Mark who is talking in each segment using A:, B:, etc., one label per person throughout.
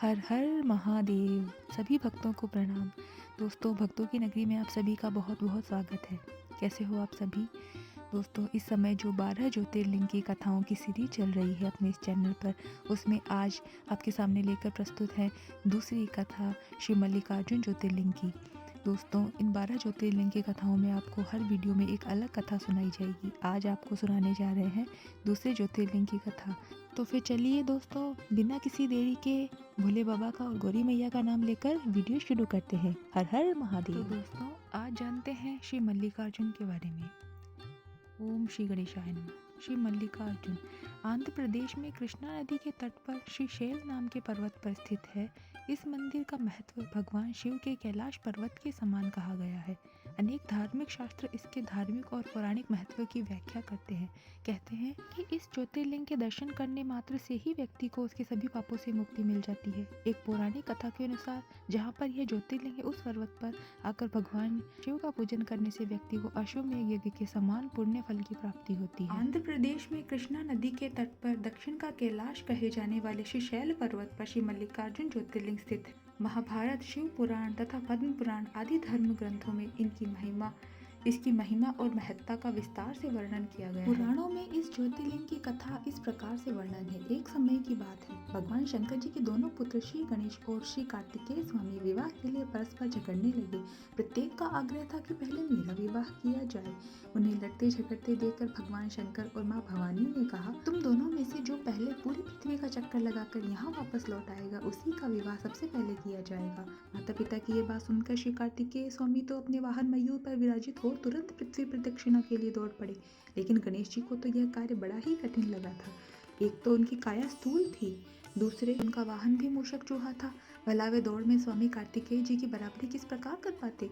A: हर हर महादेव। सभी भक्तों को प्रणाम। दोस्तों, भक्तों की नगरी में आप सभी का बहुत बहुत स्वागत है। कैसे हो आप सभी? दोस्तों, इस समय जो 12 ज्योतिर्लिंग की कथाओं की सीरीज चल रही है अपने इस चैनल पर, उसमें आज आपके सामने लेकर प्रस्तुत है दूसरी कथा श्री मल्लिकार्जुन ज्योतिर्लिंग की। दोस्तों, इन 12 ज्योतिर्लिंग की कथाओं में आपको हर वीडियो में एक अलग कथा सुनाई जाएगी। आज आपको सुनाने जा रहे हैं दूसरे ज्योतिर्लिंग की कथा। तो फिर चलिए दोस्तों, बिना किसी देरी के भोले बाबा का और गौरी मैया का नाम लेकर वीडियो शुरू करते हैं। हर हर महादेव। तो दोस्तों, आज जानते हैं श्री मल्लिकार्जुन के बारे में। ओम श्री गणेशाय नमः। श्री मल्लिकार्जुन आंध्र प्रदेश में कृष्णा नदी के तट पर श्री शैल नाम के पर्वत पर स्थित है। इस मंदिर का महत्व भगवान शिव के कैलाश पर्वत के समान कहा गया है। अनेक धार्मिक शास्त्र इसके धार्मिक और पौराणिक महत्व की व्याख्या करते हैं। कहते हैं कि इस ज्योतिर्लिंग के दर्शन करने मात्र से ही व्यक्ति को उसके सभी पापों से मुक्ति मिल जाती है। एक पौराणिक कथा के अनुसार जहाँ पर यह ज्योतिर्लिंग है, उस पर्वत पर आकर भगवान शिव का पूजन करने से व्यक्ति को अश्वमेध यज्ञ के समान पुण्य फल की प्राप्ति होती है। आंध्र प्रदेश में कृष्णा नदी के तट पर दक्षिण का कैलाश कहे जाने वाले श्री शैल पर्वत पर श्री मल्लिकार्जुन ज्योतिर्लिंग स्थित है। महाभारत, शिव पुराण तथा पद्म पुराण आदि धर्म ग्रंथों में इसकी महिमा और महत्ता का विस्तार से वर्णन किया गया है। पुराणों में इस ज्योतिर्लिंग की कथा इस प्रकार से वर्णन है। एक समय की बात है, भगवान शंकर जी के दोनों पुत्र श्री गणेश और श्री कार्तिकेय स्वामी विवाह के लिए परस्पर झगड़ने लगे। प्रत्येक का आग्रह था कि पहले मेरा विवाह किया जाए। उन्हें लड़ते झगड़ते देखकर भगवान शंकर और माँ भवानी ने कहा, तुम दोनों में से जो पहले पूरी पृथ्वी का चक्कर लगाकर यहाँ वापस लौट आएगा, उसी का विवाह सबसे पहले किया जाएगा। माता पिता की ये बात सुनकर श्री कार्तिकेय स्वामी तो अपने वाहन मयूर पर विराजित हो तुरंत पृथ्वी प्रदक्षिणा के लिए दौड़ पड़े। लेकिन गणेश जी को तो यह कार्य बड़ा ही कठिन लगा था। एक तो उनकी काया स्थूल थी, दूसरे उनका वाहन भी मूषक चूहा था। भला वे दौड़ में स्वामी कार्तिकेय जी की बराबरी किस प्रकार कर पाते?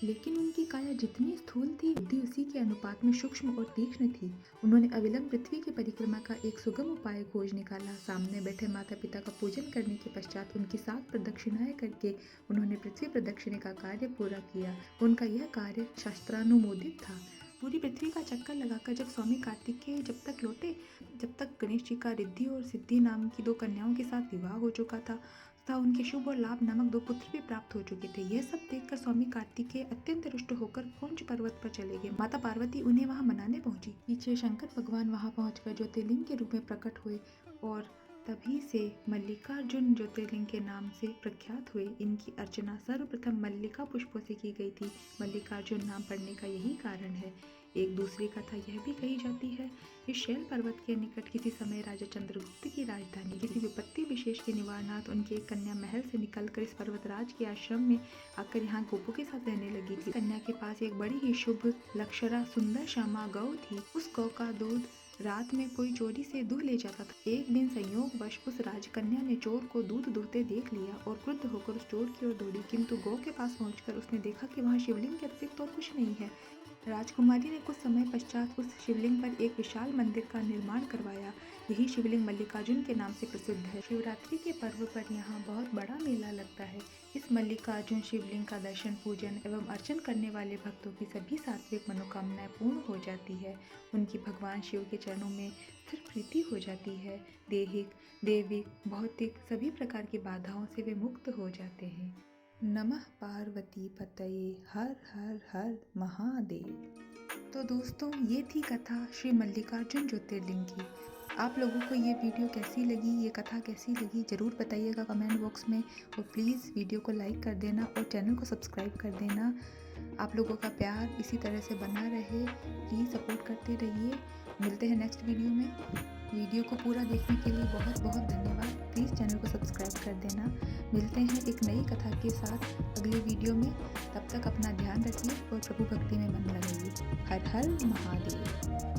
A: लेकिन उनकी काया जितनी स्थूल थी, बुद्धि उसी के अनुपात में सूक्ष्म और तीक्ष्ण थी। उन्होंने अविलंब पृथ्वी की परिक्रमा का एक सुगम उपाय खोज निकाला। सामने बैठे माता पिता का पूजन करने के पश्चात उनकी 7 प्रदक्षिणाएं करके उन्होंने पृथ्वी प्रदक्षिणे का कार्य पूरा किया। उनका यह कार्य शास्त्रानुमोदित था। पूरी पृथ्वी का चक्कर लगाकर जब स्वामी कार्तिकेय जब तक लौटे, जब तक गणेश जी का रिद्धि और सिद्धि नाम की 2 कन्याओं के साथ विवाह हो चुका था तथा उनके शुभ और लाभ नामक 2 पुत्र भी प्राप्त हो चुके थे। यह सब देखकर स्वामी कार्तिकेय अत्यंत रुष्ट होकर पुंज पर्वत पर चले गए। माता पार्वती उन्हें वहां मनाने पहुंची। पीछे शंकर भगवान वहां पहुंचकर ज्योतिर्लिंग के रूप में प्रकट हुए और तभी से मल्लिकार्जुन ज्योतिर्लिंग के नाम से प्रख्यात हुए। इनकी अर्चना सर्वप्रथम मल्लिका पुष्पों से की गई थी। मल्लिकार्जुन नाम पड़ने का यही कारण है। एक दूसरी कथा यह भी कही जाती है, इस शैल पर्वत के निकट किसी समय राजा चंद्रगुप्त की राजधानी किसी विपत्ति विशेष के निवारणार्थ उनकी एक कन्या महल से निकलकर इस पर्वतराज के आश्रम में आकर यहाँ गोपों के साथ रहने लगी थी। कन्या के पास एक बड़ी ही शुभ लक्षणा सुंदर श्यामा गौ थी। उस गौ का दूध रात में कोई चोरी से दूह ले जाता था। एक दिन संयोगवश उस राजकन्या ने चोर को दूध दुहते देख लिया और क्रुद्ध होकर उस चोर की ओर दौड़ी, किंतु गौ के पास पहुंचकर उसने देखा कि वहां शिवलिंग के अतिरिक्त और कुछ नहीं है। राजकुमारी ने कुछ समय पश्चात उस शिवलिंग पर एक विशाल मंदिर का निर्माण करवाया। यही शिवलिंग मल्लिकार्जुन के नाम से प्रसिद्ध है। शिवरात्रि के पर्व पर यहाँ बहुत बड़ा मेला लगता है। इस मल्लिकार्जुन शिवलिंग का दर्शन, पूजन एवं अर्चन करने वाले भक्तों की सभी सात्विक मनोकामनाएं पूर्ण हो जाती है। उनकी भगवान शिव के चरणों में स्थिर प्रीति हो जाती है। दैहिक, दैविक, भौतिक सभी प्रकार की बाधाओं से वे मुक्त हो जाते हैं। नमः पार्वती पतये हर हर हर महादेव। तो दोस्तों, ये थी कथा श्री मल्लिकार्जुन ज्योतिर्लिंग की। आप लोगों को ये वीडियो कैसी लगी, ये कथा कैसी लगी, ज़रूर बताइएगा कमेंट बॉक्स में। और प्लीज़ वीडियो को लाइक कर देना और चैनल को सब्सक्राइब कर देना। आप लोगों का प्यार इसी तरह से बना रहे, प्लीज़ सपोर्ट करते रहिए। मिलते हैं नेक्स्ट वीडियो में। वीडियो को पूरा देखने के लिए बहुत बहुत धन्यवाद। प्लीज़ चैनल को सब्सक्राइब कर देना। मिलते हैं एक नई कथा के साथ अगले वीडियो में। तब तक अपना ध्यान रखिए और प्रभु भक्ति में मन लगाइए। हर हर महादेव।